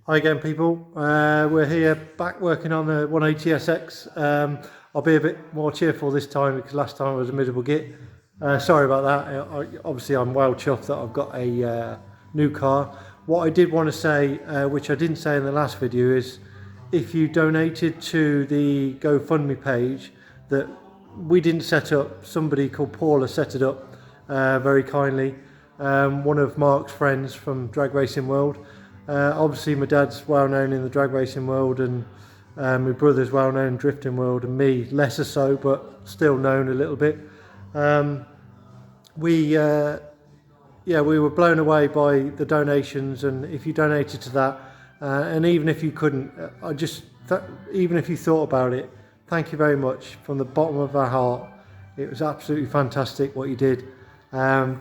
Hi again, people. We're here back working on the 180SX. I'll be a bit more cheerful this time because last time I was a miserable git. Sorry about that. Obviously I'm well chuffed that I've got a new car. What I did want to say, which I didn't say in the last video, is if you donated to the GoFundMe page that we didn't set up, somebody called Paula set it up very kindly. One of Mark's friends from Drag Racing World. Obviously my dad's well known in the drag racing world, and my brother's well known in drifting world, and me lesser so, but still known a little bit. We were blown away by the donations, and if you donated to that, and even if you couldn't, even if you thought about it, thank you very much from the bottom of our heart. It was absolutely fantastic what you did.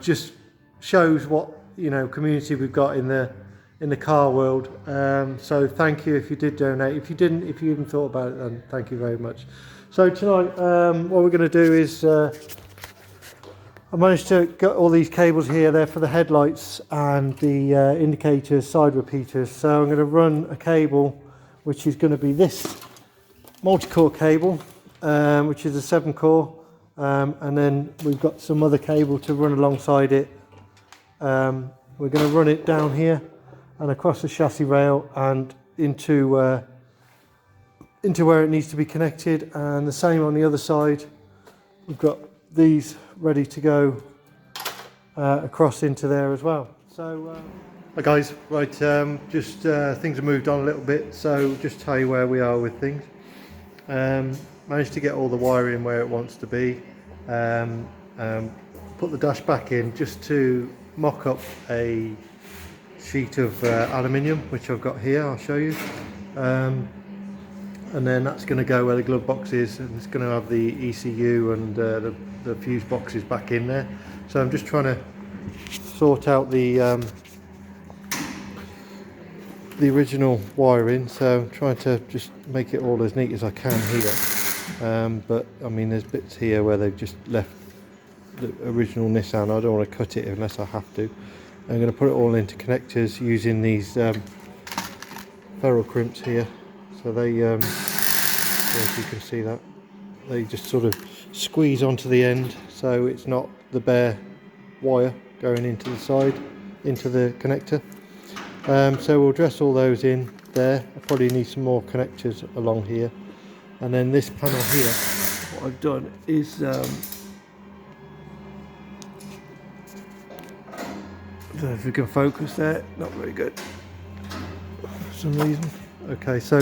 Just shows what community we've got in the car world. So thank you if you did donate. If you didn't, if you even thought about it, then thank you very much. So tonight what we're going to do is I managed to get all these cables here. They're for the headlights and the indicators, side repeaters. So I'm going to run a cable which is going to be this multi-core cable, which is a 7-core, and then we've got some other cable to run alongside it. We're going to run it down here and across the chassis rail and into where it needs to be connected, and the same on the other side. We've got these ready to go across into there as well. So hi guys, right, just things have moved on a little bit, so just tell you where we are with things. Managed to get all the wiring where it wants to be, put the dash back in just to mock up a sheet of aluminium, which I've got here. I'll show you, and then that's going to go where the glove box is, and it's going to have the ECU and the fuse boxes back in there. So I'm just trying to sort out the original wiring, so I'm trying to just make it all as neat as I can here, but I mean there's bits here where they've just left the original Nissan. I don't want to cut it unless I have to. I'm going to put it all into connectors using these ferrule crimps here. So they, if you can see that, they just sort of squeeze onto the end, so it's not the bare wire going into the side, into the connector. So we'll dress all those in there. I probably need some more connectors along here. And then this panel here, what I've done is I don't know if you can focus there, not very good for some reason. Okay, so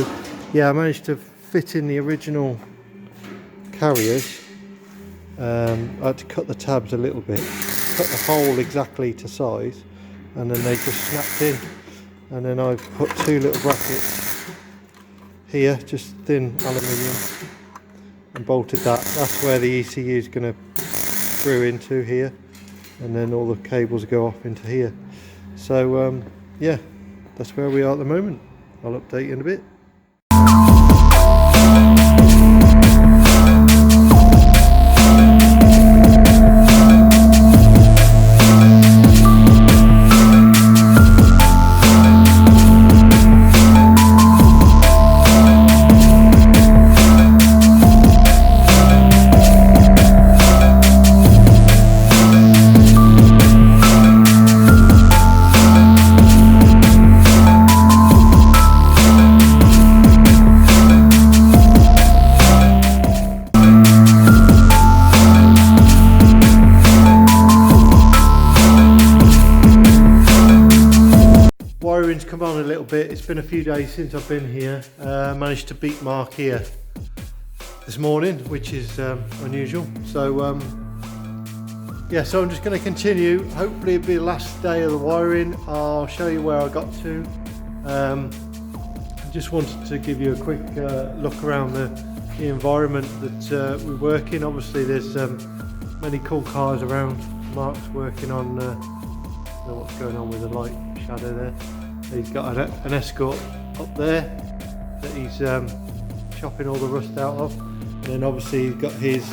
yeah, I managed to fit in the original carriers. I had to cut the tabs a little bit, cut the hole exactly to size, and then they just snapped in. And then I've put two little brackets here, just thin aluminium, and bolted that. That's where the ECU is going to screw into here, and then all the cables go off into here. So yeah, that's where we are at the moment. I'll update you in a bit. Wiring's come on a little bit. It's been a few days since I've been here. Managed to beat Mark here this morning, which is unusual. So yeah, so I'm just going to continue. Hopefully it'll be the last day of the wiring. I'll show you where I got to. I just wanted to give you a quick look around the environment that we work in. Obviously there's many cool cars around. Mark's working on I don't know what's going on with the light shadow there. He's got an Escort up there that he's chopping all the rust out of, and then obviously he's got his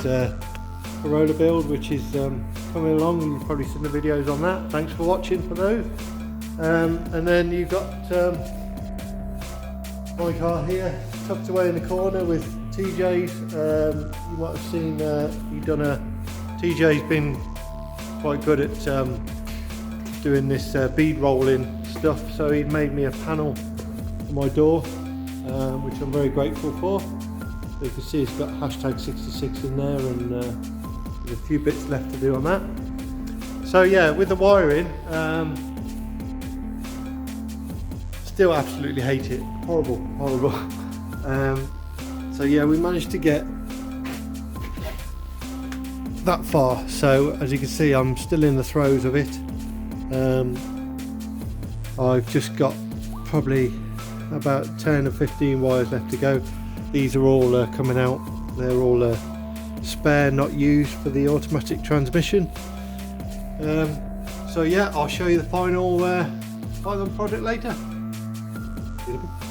Corolla build, which is coming along. You've probably seen the videos on that. Thanks for watching for those. And then you've got my car here, tucked away in the corner with TJ's. You might have seen TJ's been quite good at doing this bead rolling stuff, so he made me a panel for my door, which I'm very grateful for. So you can see it's got hashtag 66 in there, and there's a few bits left to do on that. So yeah, with the wiring, still absolutely hate it. Horrible. So yeah, we managed to get that far. So as you can see, I'm still in the throes of it. I've just got probably about 10 or 15 wires left to go. These are all coming out. They're all spare, not used for the automatic transmission. So yeah, I'll show you the final product later. See you in a bit.